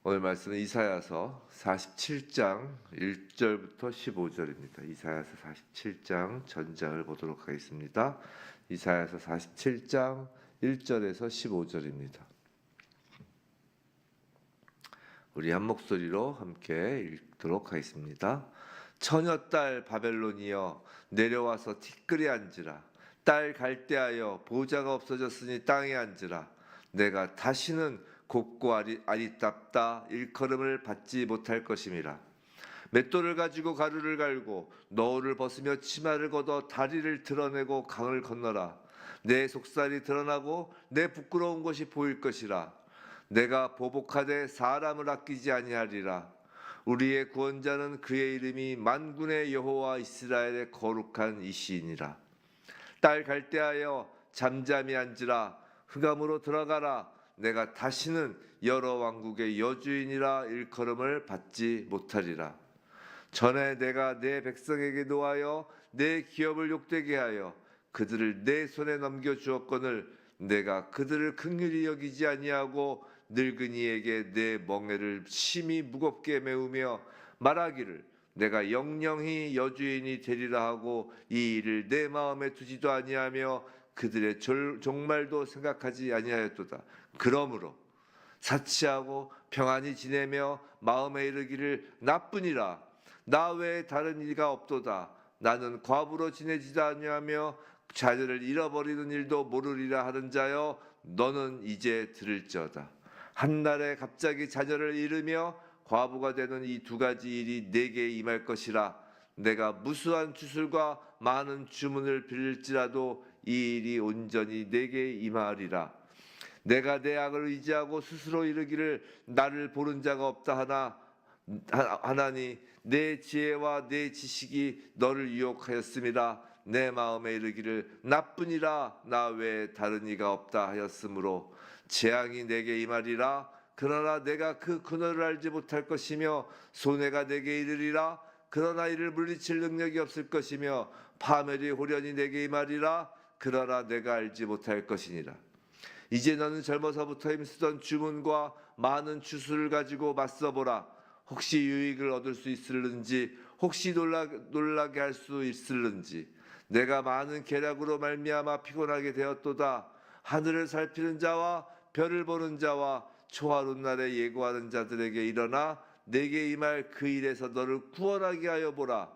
오늘 말씀은 이사야서 47장 1절부터 15절입니다. 이사야서 47장 전장을 보도록 하겠습니다. 이사야서 47장 1절에서 15절입니다. 우리 한 목소리로 함께 읽도록 하겠습니다. 처녀딸 바벨론이여 내려와서 티끌에 앉으라. 딸 갈대하여 보좌가 없어졌으니 땅에 앉으라. 내가 다시는 곱고 아리답다 일컬음을 받지 못할 것임이라. 맷돌을 가지고 가루를 갈고 너울을 벗으며 치마를 걷어 다리를 드러내고 강을 건너라. 내 속살이 드러나고 내 부끄러운 것이 보일 것이라. 내가 보복하되 사람을 아끼지 아니하리라. 우리의 구원자는 그의 이름이 만군의 여호와 이스라엘의 거룩한 이시이니라. 딸 갈대하여 잠잠히 앉으라. 흑암으로 들어가라. 내가 다시는 여러 왕국의 여주인이라 일컬음을 받지 못하리라. 전에 내가 내 백성에게 노하여 내 기업을 욕되게 하여 그들을 내 손에 넘겨주었거늘 내가 그들을 긍휼히 여기지 아니하고 늙은이에게 내 멍에를 심히 무겁게 메우며 말하기를 내가 영영히 여주인이 되리라 하고 이 일을 내 마음에 두지도 아니하며 그들의 종말도 생각하지 아니하였도다. 그러므로 사치하고 평안히 지내며 마음에 이르기를 나뿐이라. 나 외에 다른 이가 없도다. 나는 과부로 지내지도 아니하며 자녀를 잃어버리는 일도 모르리라 하는 자여 너는 이제 들을지어다. 한날에 갑자기 자녀를 잃으며 과부가 되는 이 두 가지 일이 내게 임할 것이라. 내가 무수한 주술과 많은 주문을 빌릴지라도 이 일이 온전히 내게 임하리라. 내가 내 악을 의지하고 스스로 이르기를 나를 보는 자가 없다 하나니 내 지혜와 내 지식이 너를 유혹하였음이라. 내 마음에 이르기를 나뿐이라 나 외에 다른 이가 없다 하였으므로 재앙이 내게 임하리라. 그러나 내가 그 근원을 알지 못할 것이며 손해가 내게 이르리라. 그러나 이를 물리칠 능력이 없을 것이며 파멸이 호련히 내게 임하리라. 그러나 내가 알지 못할 것이니라. 이제 너는 젊어서부터 힘쓰던 주문과 많은 주술을 가지고 맞서보라. 혹시 유익을 얻을 수 있을는지 혹시 놀라게 할 수 있을는지. 내가 많은 계략으로 말미암아 피곤하게 되었도다. 하늘을 살피는 자와 별을 보는 자와 초하룻 날에 예고하는 자들에게 일어나 내게 임할 그 일에서 너를 구원하게 하여 보라.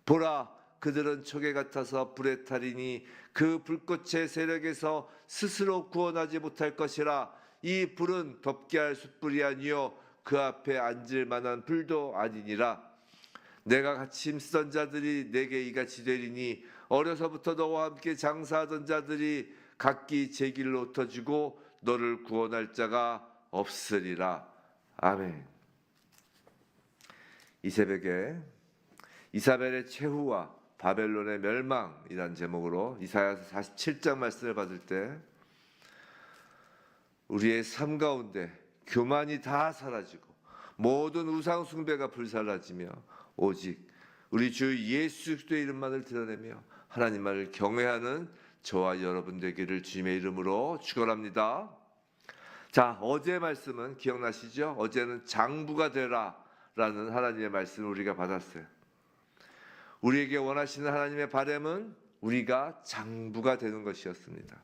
보라, 그들은 촉에 같아서 불에 타리니 그 불꽃의 세력에서 스스로 구원하지 못할 것이라. 이 불은 덮게 할 숯불이 아니요 그 앞에 앉을 만한 불도 아니니라. 내가 같이 힘쓰던 자들이 내게 이같이 되리니 어려서부터 너와 함께 장사하던 자들이 각기 제 길로 흩어지고 너를 구원할 자가 없으리라. 아멘. 이 새벽에 이사벨의 최후와 바벨론의 멸망이란 제목으로 이사야서 47장 말씀을 받을 때 우리의 삶 가운데 교만이 다 사라지고 모든 우상 숭배가 불사라지며 오직 우리 주 예수 그리스도의 이름만을 드러내며 하나님만을 경외하는 저와 여러분 되기를 주님의 이름으로 축원합니다. 자, 어제 말씀은 기억나시죠? 어제는 장부가 되라 라는 하나님의 말씀을 우리가 받았어요. 우리에게 원하시는 하나님의 바람은 우리가 장부가 되는 것이었습니다.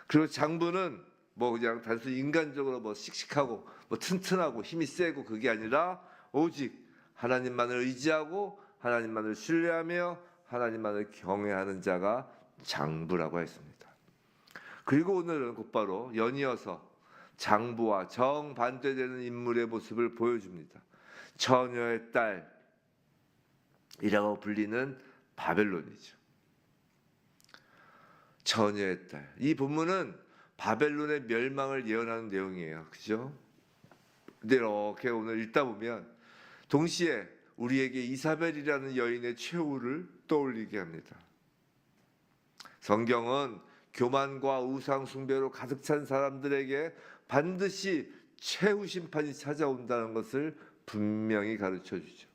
그리고 장부는 그냥 단순히 인간적으로 씩씩하고 튼튼하고 힘이 세고 그게 아니라 오직 하나님만을 의지하고 하나님만을 신뢰하며 하나님만을 경외하는 자가 장부라고 했습니다. 그리고 오늘은 곧바로 연이어서 장부와 정반대되는 인물의 모습을 보여줍니다. 처녀의 딸이라고 불리는 바벨론이죠. 처녀의 딸. 이 본문은 바벨론의 멸망을 예언하는 내용이에요. 그죠? 근데 이렇게 오늘 읽다 보면 동시에 우리에게 이사벨이라는 여인의 최후를 떠올리게 합니다. 성경은 교만과 우상 숭배로 가득 찬 사람들에게 반드시 최후 심판이 찾아온다는 것을 분명히 가르쳐 주죠.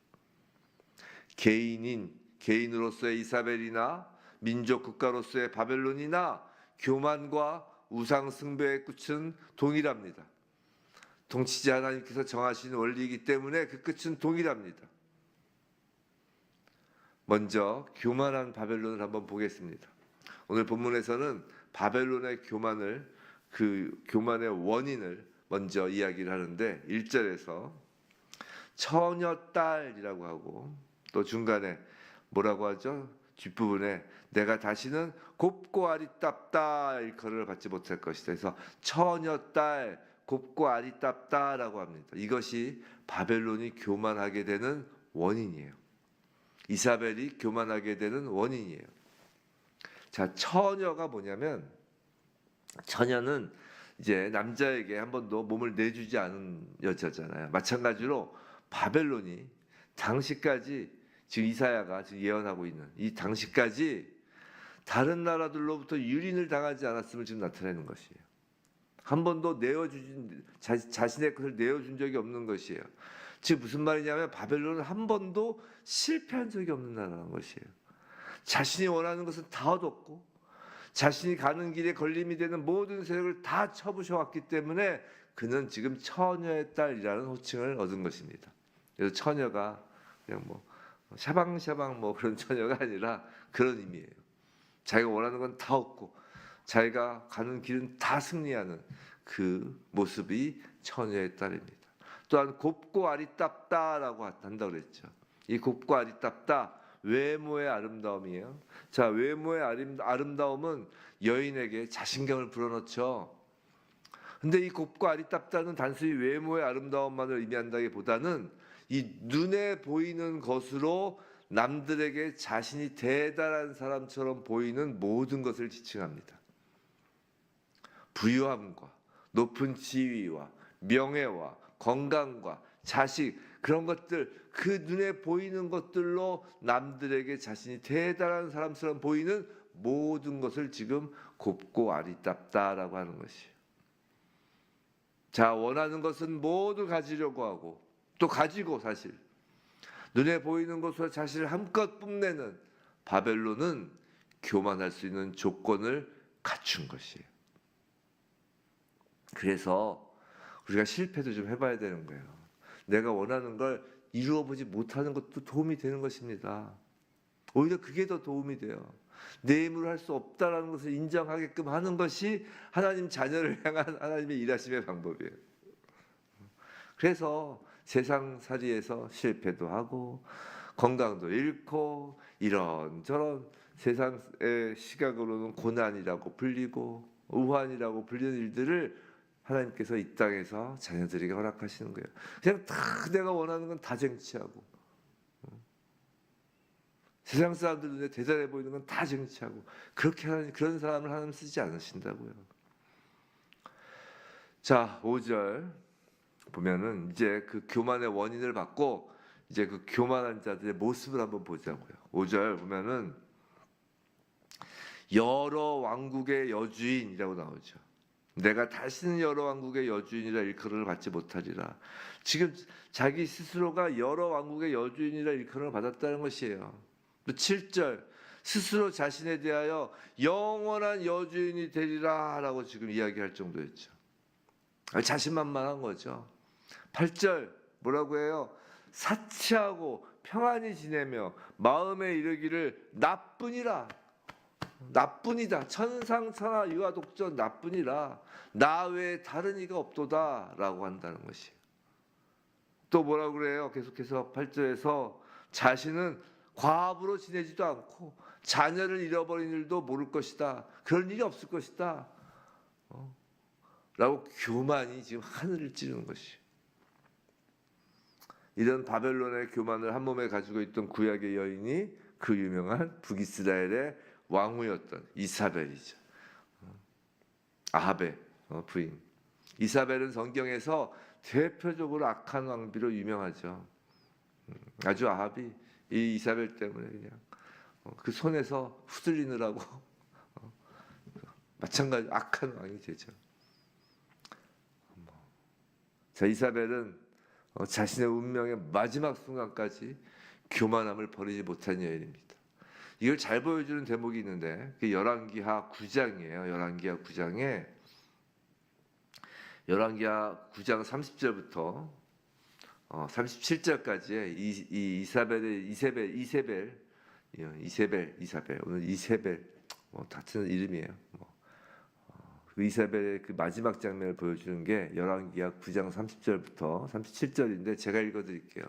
개인으로서의 이사벨이나 민족 국가로서의 바벨론이나 교만과 우상 숭배의 끝은 동일합니다. 통치자 하나님께서 정하신 원리이기 때문에 그 끝은 동일합니다. 먼저 교만한 바벨론을 한번 보겠습니다. 오늘 본문에서는 바벨론의 교만을, 그 교만의 원인을 먼저 이야기를 하는데 1절에서 처녀딸이라고 하고 또 중간에 뭐라고 하죠? 뒷부분에 내가 다시는 곱고 아리답다 일컬음을 받지 못할 것이다. 그래서 처녀딸 곱고 아리답다라고 합니다. 이것이 바벨론이 교만하게 되는 원인이에요. 이사벨이 교만하게 되는 원인이에요. 자, 처녀가 뭐냐면 처녀는 이제 남자에게 한 번도 몸을 내주지 않은 여자잖아요. 마찬가지로 바벨론이 당시까지 지금 이사야가 지금 예언하고 있는 이 당시까지 다른 나라들로부터 유린을 당하지 않았음을 지금 나타내는 것이에요. 한 번도 자신의 것을 내어준 적이 없는 것이에요. 즉 무슨 말이냐면 바벨론은 한 번도 실패한 적이 없는 나라라는 것이에요. 자신이 원하는 것은 다 얻었고 자신이 가는 길에 걸림이 되는 모든 세력을 다 쳐부셔왔기 때문에 그는 지금 처녀의 딸이라는 호칭을 얻은 것입니다. 그래서 처녀가 그냥 뭐 샤방샤방 뭐 그런 처녀가 아니라 그런 의미예요. 자기가 원하는 건 다 얻고 자기가 가는 길은 다 승리하는 그 모습이 처녀의 딸입니다. 또한 곱고 아리답다라고 한다고 그랬죠. 이 곱고 아리답다 외모의 아름다움이에요. 자, 외모의 아름다움은 여인에게 자신감을 불어넣죠. 근데 이 곱고 아리답다는 단순히 외모의 아름다움만을 의미한다기보다는 이 눈에 보이는 것으로 남들에게 자신이 대단한 사람처럼 보이는 모든 것을 지칭합니다. 부유함과 높은 지위와 명예와 건강과 자식, 그런 것들, 그 눈에 보이는 것들로 남들에게 자신이 대단한 사람처럼 보이는 모든 것을 지금 곱고 아리답다라고 하는 것이에요. 자, 원하는 것은 모두 가지려고 하고 또 가지고 사실 눈에 보이는 것으로 자신을 한껏 뽐내는 바벨론은 교만할 수 있는 조건을 갖춘 것이에요. 그래서 우리가 실패도 좀 해봐야 되는 거예요. 내가 원하는 걸 이루어보지 못하는 것도 도움이 되는 것입니다. 오히려 그게 더 도움이 돼요. 내 힘으로 할 수 없다라는 것을 인정하게끔 하는 것이 하나님 자녀를 향한 하나님의 일하심의 방법이에요. 그래서 세상살이에서 실패도 하고 건강도 잃고 이런저런 세상의 시각으로는 고난이라고 불리고 우환이라고 불리는 일들을 하나님께서 이 땅에서 자녀들에게 허락하시는 거예요. 그냥 다 내가 원하는 건 다 쟁취하고 세상 사람들 눈에 대단해 보이는 건 다 쟁취하고 그렇게 하는 그런 사람을 하나님 쓰지 않으신다고요. 자, 5절 보면은 이제 그 교만의 원인을 받고 이제 그 교만한 자들의 모습을 한번 보자고요. 5절 보면은 여러 왕국의 여주인이라고 나오죠. 내가 다시는 여러 왕국의 여주인이라 일컬음을 받지 못하리라. 지금 자기 스스로가 여러 왕국의 여주인이라 일컬음을 받았다는 것이에요. 또 7절 스스로 자신에 대하여 영원한 여주인이 되리라 라고 지금 이야기할 정도였죠. 자신만만한 거죠. 8절 뭐라고 해요? 사치하고 평안히 지내며 마음에 이르기를 나뿐이라, 나뿐이다, 천상천하 유아독전 나뿐이라, 나 외에 다른 이가 없도다 라고 한다는 것이에요. 또 뭐라고 그래요? 계속해서 8절에서 자신은 과부로 지내지도 않고 자녀를 잃어버린 일도 모를 것이다, 그런 일이 없을 것이다 라고 교만이 지금 하늘을 찌르는 것이에요. 이런 바벨론의 교만을 한 몸에 가지고 있던 구약의 여인이 그 유명한 북이스라엘의 왕후였던 이사벨이죠. 아합의 부인. 이사벨은 성경에서 대표적으로 악한 왕비로 유명하죠. 아주 아합이 이 이사벨 때문에 그냥 그 손에서 후들리느라고 마찬가지 악한 왕이 되죠. 자, 이사벨은 자신의 운명의 마지막 순간까지 교만함을 버리지 못한 여인입니다. 이걸 잘 보여주는 대목이 있는데 그 열왕기하 9장이에요. 열왕기하 9장에 열왕기하 9장 30절부터 37절까지의 이세벨 오늘 이세벨 같은 이름이에요. 그 이세벨의 그 마지막 장면을 보여주는 게 열왕기하 9장 30절부터 37절인데 제가 읽어드릴게요.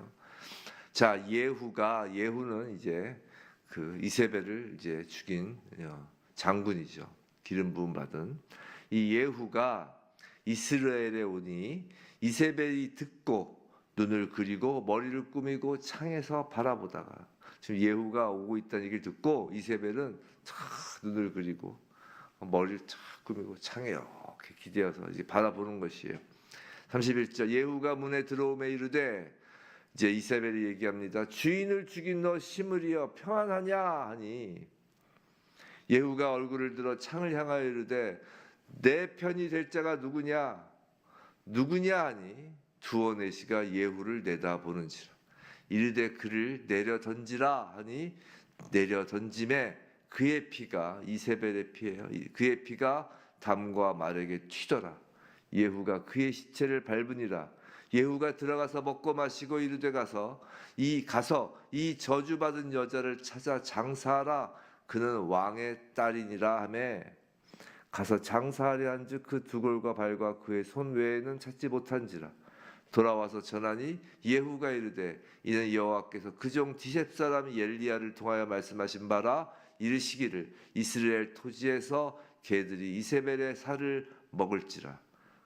자, 예후는 이제 그 이세벨을 이제 죽인 장군이죠. 기름 부음 받은 이 예후가 이스라엘에 오니 이세벨이 듣고 눈을 그리고 머리를 꾸미고 창에서 바라보다가, 지금 예후가 오고 있다는 얘기를 듣고 이세벨은 촥 눈을 그리고 머리를 촥 꾸미고 창에 이렇게 기대어서 이제 바라보는 것이에요. 31절 예후가 문에 들어오매 이르되, 이제 이세벨이 얘기합니다. 주인을 죽인 너 시므리여 평안하냐 하니, 예후가 얼굴을 들어 창을 향하여 이르되 내 편이 될 자가 누구냐 하니, 두어 내시가 예후를 내다보는지라. 이르되 그를 내려 던지라 하니, 내려 던짐에 그의 피가, 이세벨의 피예요. 그의 피가 담과 말에게 튀더라. 예후가 그의 시체를 밟으니라. 예후가 들어가서 먹고 마시고 이르되 가서 이 저주받은 여자를 찾아 장사하라. 그는 왕의 딸이니라 하매, 가서 장사하려 한즉 그 두골과 발과 그의 손 외에는 찾지 못한지라. 돌아와서 전하니 예후가 이르되 이는 여호와께서 그종 디셉 사람 엘리야를 통하여 말씀하신 바라. 이르시기를 이스라엘 토지에서 개들이 이세벨의 살을 먹을지라.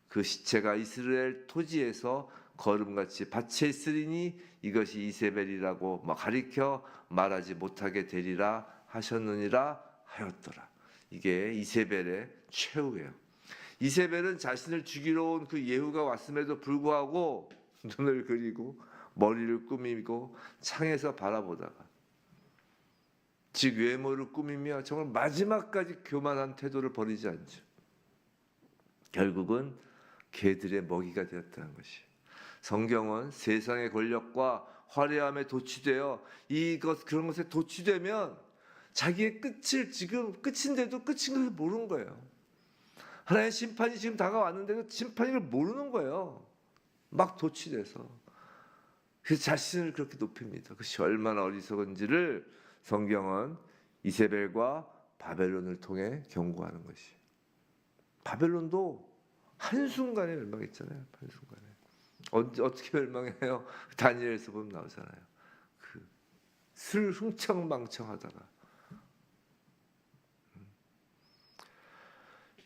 그 시체가 이스라엘 토지에서 거름같이 밭에 있으리니 이것이 이세벨이라고 가리켜 말하지 못하게 되리라 하셨느니라 하였더라. 이게 이세벨의 최후예요. 이세벨은 자신을 죽이러 온 그 예후가 왔음에도 불구하고 눈을 그리고 머리를 꾸미고 창에서 바라보다가, 즉 외모를 꾸미며 정말 마지막까지 교만한 태도를 버리지 않죠. 결국은 개들의 먹이가 되었다는 것이. 성경은 세상의 권력과 화려함에 도취되어 그런 것에 도취되면 자기의 끝을, 지금 끝인데도 끝인 것을 모르는 거예요. 하나님의 심판이 지금 다가왔는데도 심판인 걸 모르는 거예요. 막 도취돼서. 그래서 자신을 그렇게 높입니다. 그것이 얼마나 어리석은지를 성경은 이세벨과 바벨론을 통해 경고하는 것이에요. 바벨론도 한순간에 멸망했잖아요. 한순간에. 어떻게 멸망해요? 다니엘에서 보면 나오잖아요. 술 흥청망청하다가.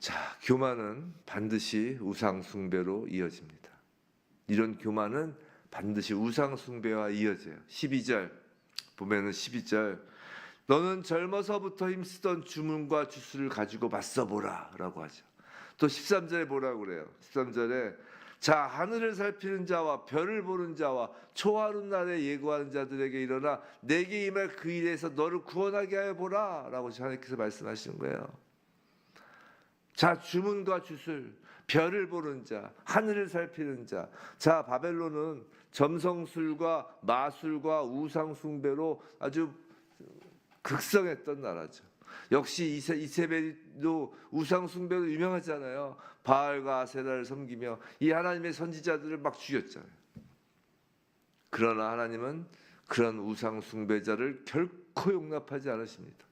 자, 교만은 반드시 우상 숭배로 이어집니다. 이런 교만은 반드시 우상 숭배와 이어져요. 12절 보면은 12절 너는 젊어서부터 힘쓰던 주문과 주술을 가지고 맞서보라 라고 하죠. 또 13절에 뭐라고 그래요? 13절에 자, 하늘을 살피는 자와 별을 보는 자와 초하룻 날에 예고하는 자들에게 일어나 내게 임할 그 일에서 너를 구원하게 하여 보라 라고 하나님께서 말씀하시는 거예요. 자, 주문과 주술, 별을 보는 자, 하늘을 살피는 자. 자, 바벨론은 점성술과 마술과 우상 숭배로 아주 극성했던 나라죠. 역시 이세벨도 우상 숭배로 유명하잖아요. 바알과 아세라를 섬기며 이 하나님의 선지자들을 막 죽였잖아요. 그러나 하나님은 그런 우상 숭배자를 결코 용납하지 않으십니다.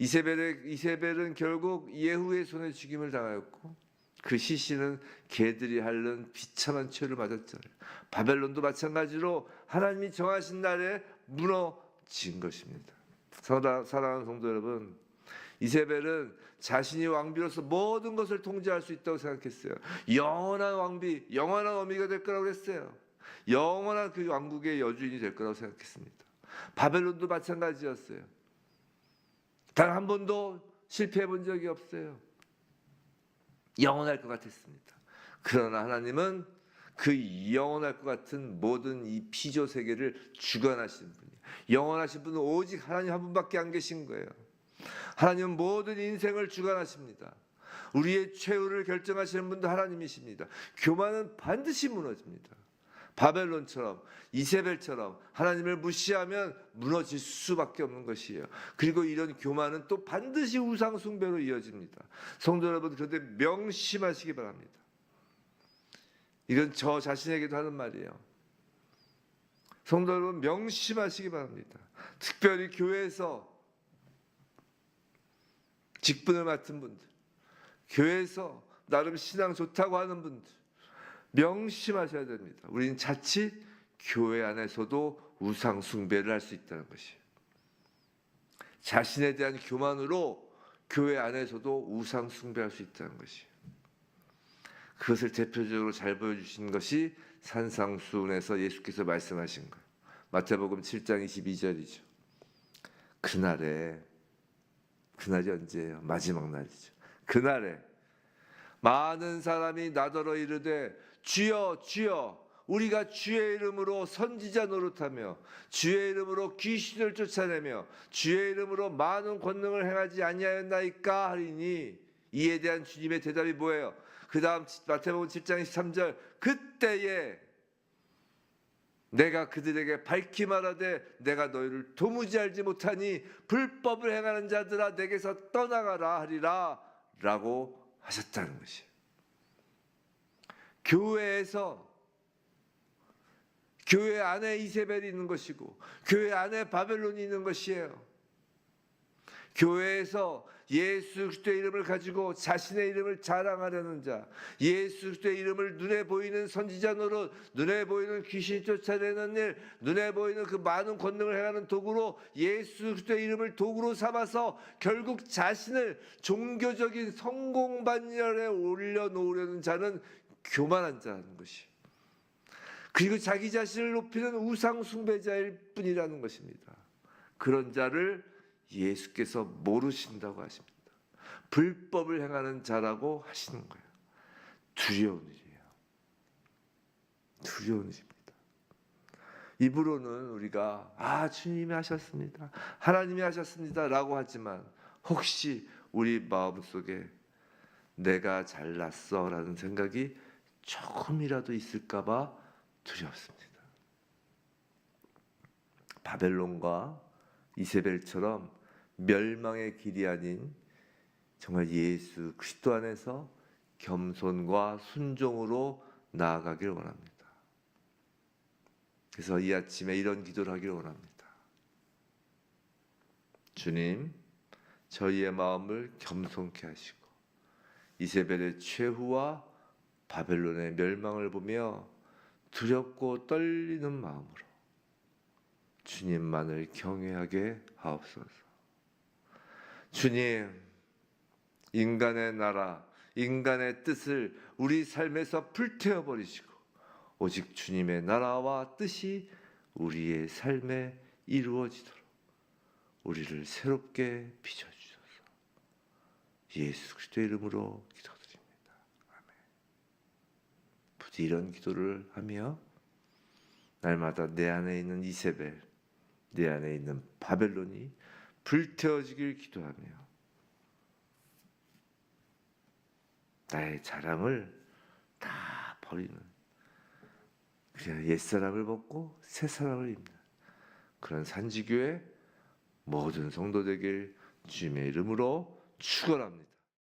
이세벨은 결국 예후의 손에 죽임을 당하였고, 그 시신은 개들이 핥는 비참한 죄를 맞았잖아요. 바벨론도 마찬가지로 하나님이 정하신 날에 무너진 것입니다. 사랑하는 성도 여러분, 이세벨은 자신이 왕비로서 모든 것을 통제할 수 있다고 생각했어요. 영원한 왕비, 영원한 어미가 될 거라고 했어요. 영원한 그 왕국의 여주인이 될 거라고 생각했습니다. 바벨론도 마찬가지였어요. 단 한 번도 실패해 본 적이 없어요. 영원할 것 같았습니다. 그러나 하나님은 그 영원할 것 같은 모든 이 피조 세계를 주관하시는 분이에요. 영원하신 분은 오직 하나님 한 분밖에 안 계신 거예요. 하나님은 모든 인생을 주관하십니다. 우리의 최후를 결정하시는 분도 하나님이십니다. 교만은 반드시 무너집니다. 바벨론처럼 이세벨처럼 하나님을 무시하면 무너질 수밖에 없는 것이에요. 그리고 이런 교만은 또 반드시 우상 숭배로 이어집니다. 성도 여러분, 그런데 명심하시기 바랍니다. 이건 저 자신에게도 하는 말이에요. 성도 여러분, 명심하시기 바랍니다. 특별히 교회에서 직분을 맡은 분들, 교회에서 나름 신앙 좋다고 하는 분들, 명심하셔야 됩니다. 우리는 자칫 교회 안에서도 우상 숭배를 할 수 있다는 것이에요. 자신에 대한 교만으로 교회 안에서도 우상 숭배할 수 있다는 것이에요. 그것을 대표적으로 잘 보여주신 것이 산상수훈에서 예수께서 말씀하신 거예요. 마태복음 7장 22절이죠. 그날이 언제예요? 마지막 날이죠. 그날에 많은 사람이 나더러 이르되 주여 주여 우리가 주의 이름으로 선지자 노릇하며 주의 이름으로 귀신을 쫓아내며 주의 이름으로 많은 권능을 행하지 아니하였나이까 하리니, 이에 대한 주님의 대답이 뭐예요? 그 다음 마태복음 7장 23절, 그때에 내가 그들에게 밝히 말하되 내가 너희를 도무지 알지 못하니 불법을 행하는 자들아 내게서 떠나가라 하리라 라고 하셨다는 것이에요. 교회 안에 이세벨이 있는 것이고 교회 안에 바벨론이 있는 것이에요. 교회에서 예수 그리스도의 이름을 가지고 자신의 이름을 자랑하려는 자, 예수 그리스도의 이름을 눈에 보이는 선지자 노릇, 눈에 보이는 귀신 쫓아내는 일, 눈에 보이는 그 많은 권능을 행하는 도구로 예수 그리스도의 이름을 도구로 삼아서 결국 자신을 종교적인 성공 반열에 올려놓으려는 자는 교만한 자라는 것이, 그리고 자기 자신을 높이는 우상 숭배자일 뿐이라는 것입니다. 그런 자를 예수께서 모르신다고 하십니다. 불법을 행하는 자라고 하시는 거예요. 두려운 일이에요. 두려운 일입니다. 입으로는 우리가 주님이 하셨습니다, 하나님이 하셨습니다 라고 하지만 혹시 우리 마음속에 내가 잘났어 라는 생각이 조금이라도 있을까 봐 두렵습니다. 바벨론과 이세벨처럼 멸망의 길이 아닌 정말 예수 그리스도 안에서 겸손과 순종으로 나아가길 원합니다. 그래서 이 아침에 이런 기도를 하길 원합니다. 주님, 저희의 마음을 겸손케 하시고 이세벨의 최후와 바벨론의 멸망을 보며 두렵고 떨리는 마음으로 주님만을 경외하게 하옵소서. 주님, 인간의 나라, 인간의 뜻을 우리 삶에서 불태워 버리시고 오직 주님의 나라와 뜻이 우리의 삶에 이루어지도록 우리를 새롭게 빚어주소서. 예수 그리스도의 이름으로 기도드립니다. 아멘. 부디 이런 기도를 하며 날마다 내 안에 있는 이세벨, 내 안에 있는 바벨론이 불태워지길 기도하며 나의 자랑을 다 버리는, 그냥 옛사람을 벗고 새사람을 입는 그런 산지교회 모든 성도 되길 주님의 이름으로 축원합니다.